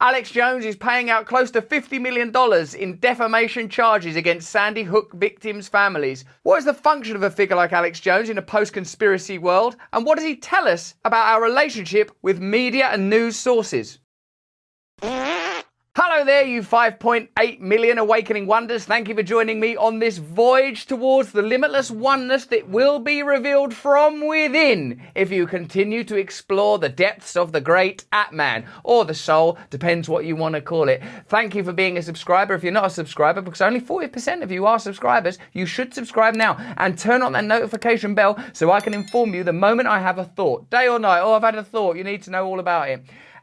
Alex Jones is paying out close to $50 million in defamation charges against Sandy Hook victims' families. What is the function of a figure like Alex Jones in a post-conspiracy world? And what does he tell us about our relationship with media and news sources? Hello there, you 5.8 million awakening wonders. Thank you for joining me on this voyage towards the limitless oneness that will be revealed from within if you continue to explore the depths of the great Atman, or the soul, depends what you want to call it. Thank you for being a subscriber. If you're not a subscriber, because only 40% of you are subscribers, you should subscribe now and turn on that notification bell so I can inform you the moment I have a thought. Day or night, I've had a thought, you need to know all about it.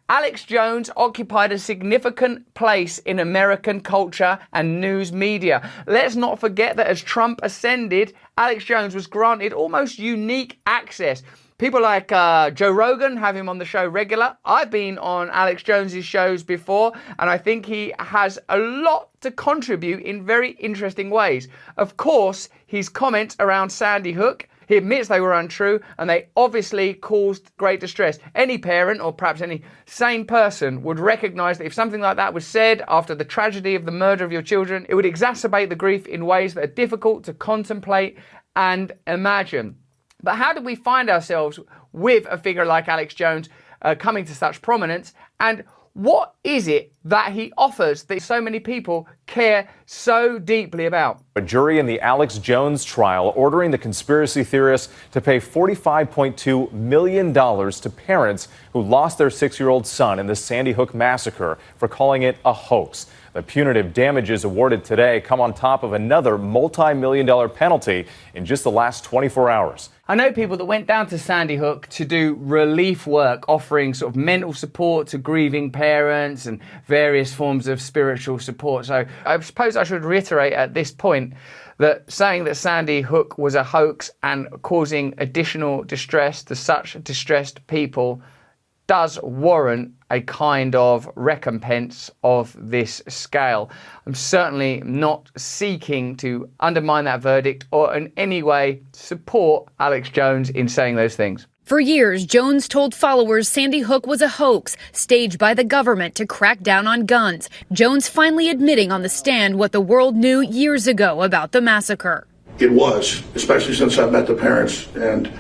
Alex Jones occupied a significant place in American culture and news media. Let's not forget that as Trump ascended, Alex Jones was granted almost unique access. People like Joe Rogan have him on the show regular. I've been on Alex Jones's shows before, and I think he has a lot to contribute in very interesting ways. Of course, his comments around Sandy Hook, he admits they were untrue, and they obviously caused great distress. Any parent, or perhaps any sane person, would recognise that if something like that was said after the tragedy of the murder of your children, it would exacerbate the grief in ways that are difficult to contemplate and imagine. But how did we find ourselves with a figure like Alex Jones coming to such prominence? And what is it that he offers that so many people care so deeply about? A jury in the Alex Jones trial ordering the conspiracy theorists to pay $45.2 million to parents who lost their 6-year-old son in the Sandy Hook massacre for calling it a hoax. The punitive damages awarded today come on top of another multi-million-dollar penalty in just the last 24 hours. I know people that went down to Sandy Hook to do relief work, offering sort of mental support to grieving parents and various forms of spiritual support. So I suppose I should reiterate at this point that saying that Sandy Hook was a hoax and causing additional distress to such distressed people does warrant a kind of recompense of this scale. I'm certainly not seeking to undermine that verdict or in any way support Alex Jones in saying those things. For years, Jones told followers Sandy Hook was a hoax staged by the government to crack down on guns. Jones finally admitting on the stand what the world knew years ago about the massacre. It was, especially since I met the parents, and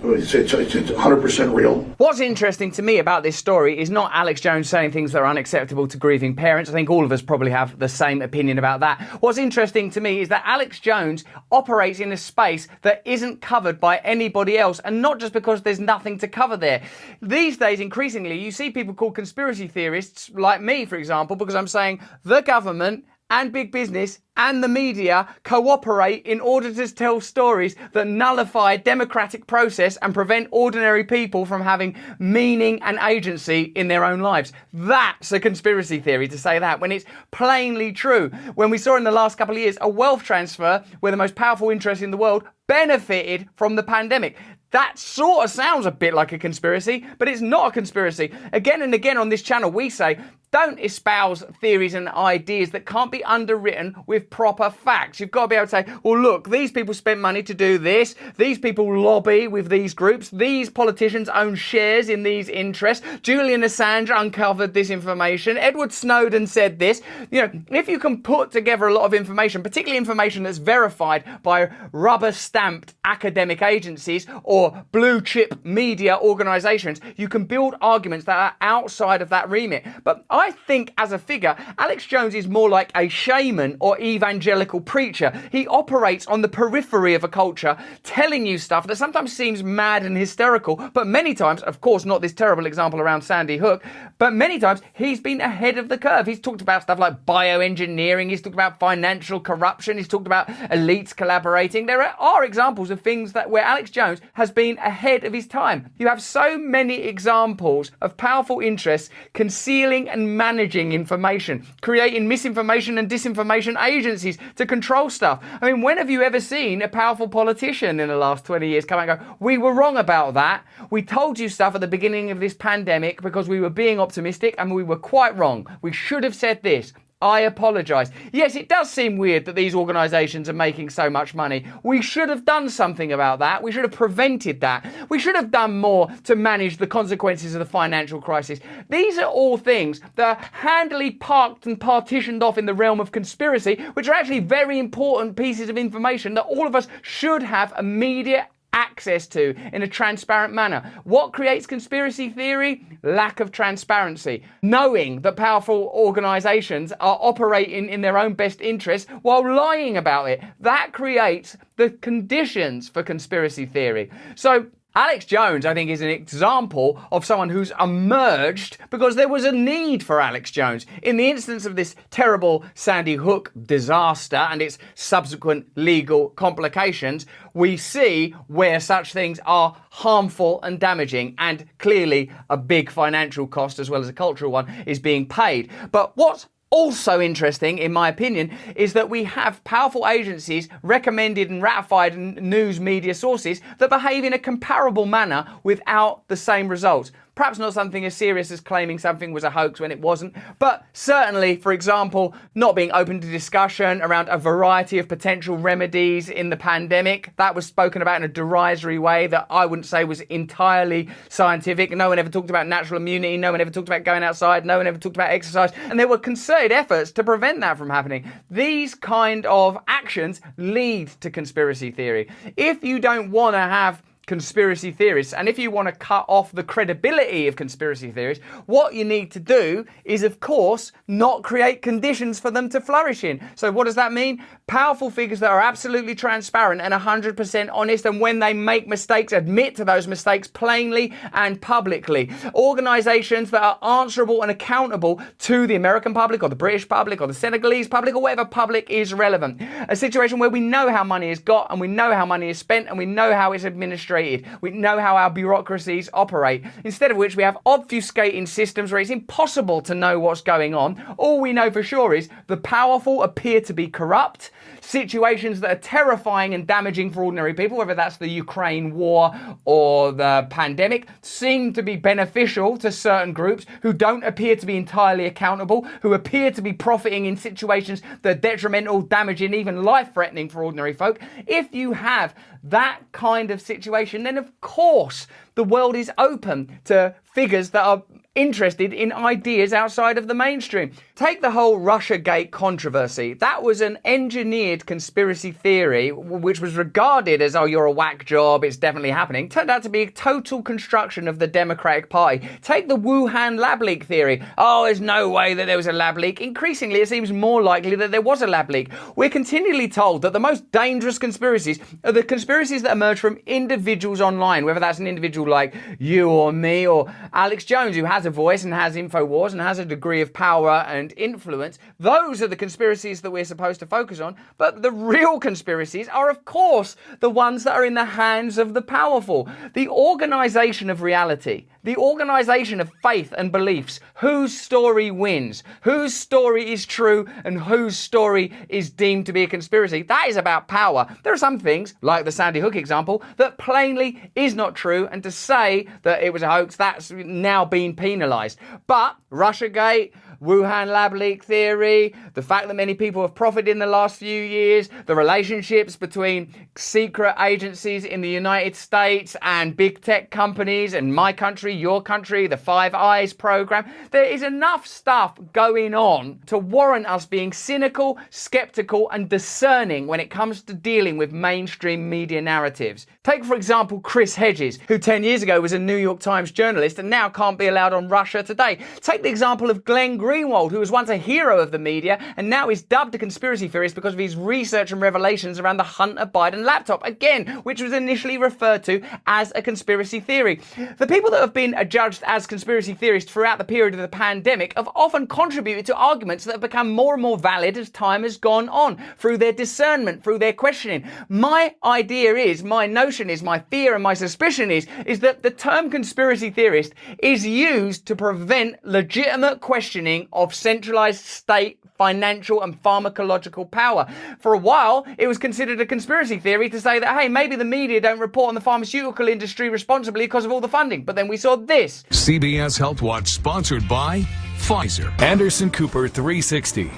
it's 100% real. What's interesting to me about this story is not Alex Jones saying things that are unacceptable to grieving parents. I think all of us probably have the same opinion about that. What's interesting to me is that Alex Jones operates in a space that isn't covered by anybody else, and not just because there's nothing to cover there. These days, increasingly, you see people called conspiracy theorists, like me, for example, because I'm saying the government and big business and the media cooperate in order to tell stories that nullify democratic process and prevent ordinary people from having meaning and agency in their own lives. That's a conspiracy theory to say that, when it's plainly true. When we saw in the last couple of years a wealth transfer where the most powerful interests in the world benefited from the pandemic. That sort of sounds a bit like a conspiracy, but it's not a conspiracy. Again and again on this channel, we say, don't espouse theories and ideas that can't be underwritten with proper facts. You've got to be able to say, well, look, these people spent money to do this. These people lobby with these groups. These politicians own shares in these interests. Julian Assange uncovered this information. Edward Snowden said this. You know, if you can put together a lot of information, particularly information that's verified by rubber-stamped academic agencies or blue-chip media organizations, you can build arguments that are outside of that remit. But I think as a figure, Alex Jones is more like a shaman or evangelical preacher. He operates on the periphery of a culture, telling you stuff that sometimes seems mad and hysterical, but many times, of course, not this terrible example around Sandy Hook, but many times he's been ahead of the curve. He's talked about stuff like bioengineering, he's talked about financial corruption, he's talked about elites collaborating. There are examples of things that where Alex Jones has been ahead of his time. You have so many examples of powerful interests concealing and managing information, creating misinformation and disinformation agencies to control stuff. I mean, when have you ever seen a powerful politician in the last 20 years come out and go, we were wrong about that. We told you stuff at the beginning of this pandemic because we were being optimistic and we were quite wrong. We should have said this. I apologise. Yes, it does seem weird that these organisations are making so much money. We should have done something about that. We should have prevented that. We should have done more to manage the consequences of the financial crisis. These are all things that are handily parked and partitioned off in the realm of conspiracy, which are actually very important pieces of information that all of us should have immediate access to in a transparent manner. What creates conspiracy theory? Lack of transparency. Knowing that powerful organisations are operating in their own best interests while lying about it. That creates the conditions for conspiracy theory. So Alex Jones, I think, is an example of someone who's emerged because there was a need for Alex Jones. In the instance of this terrible Sandy Hook disaster and its subsequent legal complications, we see where such things are harmful and damaging, and clearly a big financial cost as well as a cultural one is being paid. But what's also interesting, in my opinion, is that we have powerful agencies, recommended and ratified news media sources that behave in a comparable manner without the same results. Perhaps not something as serious as claiming something was a hoax when it wasn't, but certainly, for example, not being open to discussion around a variety of potential remedies in the pandemic. That was spoken about in a derisory way that I wouldn't say was entirely scientific. No one ever talked about natural immunity. No one ever talked about going outside. No one ever talked about exercise. And there were concerted efforts to prevent that from happening. These kind of actions lead to conspiracy theory. If you don't want to have conspiracy theorists, and if you want to cut off the credibility of conspiracy theories, what you need to do is, of course, not create conditions for them to flourish in. So what does that mean? Powerful figures that are absolutely transparent and 100% honest, and when they make mistakes, admit to those mistakes plainly and publicly. Organisations that are answerable and accountable to the American public or the British public or the Senegalese public or whatever public is relevant. A situation where we know how money is got and we know how money is spent and we know how it's administrated. We know how our bureaucracies operate. Instead of which we have obfuscating systems where it's impossible to know what's going on. All we know for sure is the powerful appear to be corrupt. Situations that are terrifying and damaging for ordinary people, whether that's the Ukraine war or the pandemic, seem to be beneficial to certain groups who don't appear to be entirely accountable, who appear to be profiting in situations that are detrimental, damaging, even life-threatening for ordinary folk. If you have that kind of situation, then of course the world is open to figures that are interested in ideas outside of the mainstream. Take the whole Russiagate controversy. That was an engineered conspiracy theory which was regarded as, oh, you're a whack job, it's definitely happening. Turned out to be a total construction of the Democratic Party. Take the Wuhan lab leak theory. Oh, there's no way that there was a lab leak. Increasingly, it seems more likely that there was a lab leak. We're continually told that the most dangerous conspiracies are the conspiracies that emerge from individuals online, whether that's an individual like you or me or Alex Jones, who has a voice and has Infowars and has a degree of power and influence. Those are the conspiracies that we're supposed to focus on. But the real conspiracies are, of course, the ones that are in the hands of the powerful. The organisation of reality, the organisation of faith and beliefs, whose story wins, whose story is true and whose story is deemed to be a conspiracy. That is about power. There are some things, like the Sandy Hook example, that plainly is not true, and to say that it was a hoax, that's now been penalised. But Russiagate, Wuhan lab leak theory, the fact that many people have profited in the last few years, the relationships between secret agencies in the United States and big tech companies and my country, your country, the Five Eyes program. There is enough stuff going on to warrant us being cynical, skeptical and discerning when it comes to dealing with mainstream media narratives. Take, for example, Chris Hedges, who 10 years ago was a New York Times journalist and now can't be allowed on Russia Today. Take the example of Glenn Greenwald, who was once a hero of the media and now is dubbed a conspiracy theorist because of his research and revelations around the Hunter Biden laptop, again, which was initially referred to as a conspiracy theory. The people that have been adjudged as conspiracy theorists throughout the period of the pandemic have often contributed to arguments that have become more and more valid as time has gone on, through their discernment, through their questioning. My idea is, my notion is, my fear and my suspicion is that the term conspiracy theorist is used to prevent legitimate questioning of centralized state financial and pharmacological power. For a while, it was considered a conspiracy theory to say that, hey, maybe the media don't report on the pharmaceutical industry responsibly because of all the funding. But then we saw this. CBS Health Watch, sponsored by Pfizer. Anderson Cooper 360.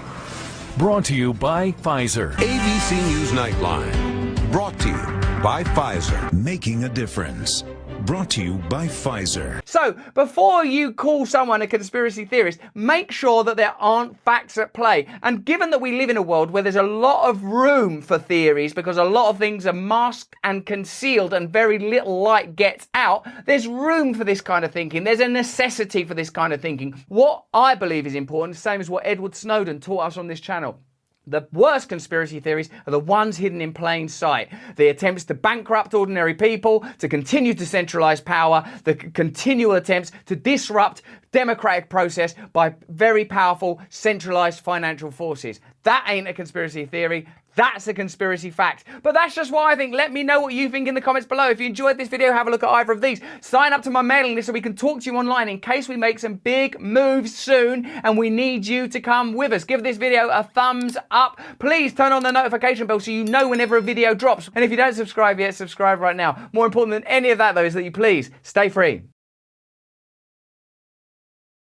Brought to you by Pfizer. ABC News Nightline. Brought to you by Pfizer. Making a difference. Brought to you by Pfizer. So, before you call someone a conspiracy theorist, make sure that there aren't facts at play. And given that we live in a world where there's a lot of room for theories because a lot of things are masked and concealed and very little light gets out, there's room for this kind of thinking. There's a necessity for this kind of thinking. What I believe is important, same as what Edward Snowden taught us on this channel. The worst conspiracy theories are the ones hidden in plain sight. The attempts to bankrupt ordinary people, to continue to centralize power, the continual attempts to disrupt democratic process by very powerful centralized financial forces. That ain't a conspiracy theory. That's a conspiracy fact. But that's just what I think. Let me know what you think in the comments below. If you enjoyed this video, have a look at either of these. Sign up to my mailing list so we can talk to you online in case we make some big moves soon and we need you to come with us. Give this video a thumbs up. Please turn on the notification bell so you know whenever a video drops. And if you don't subscribe yet, subscribe right now. More important than any of that, though, is that you please stay free.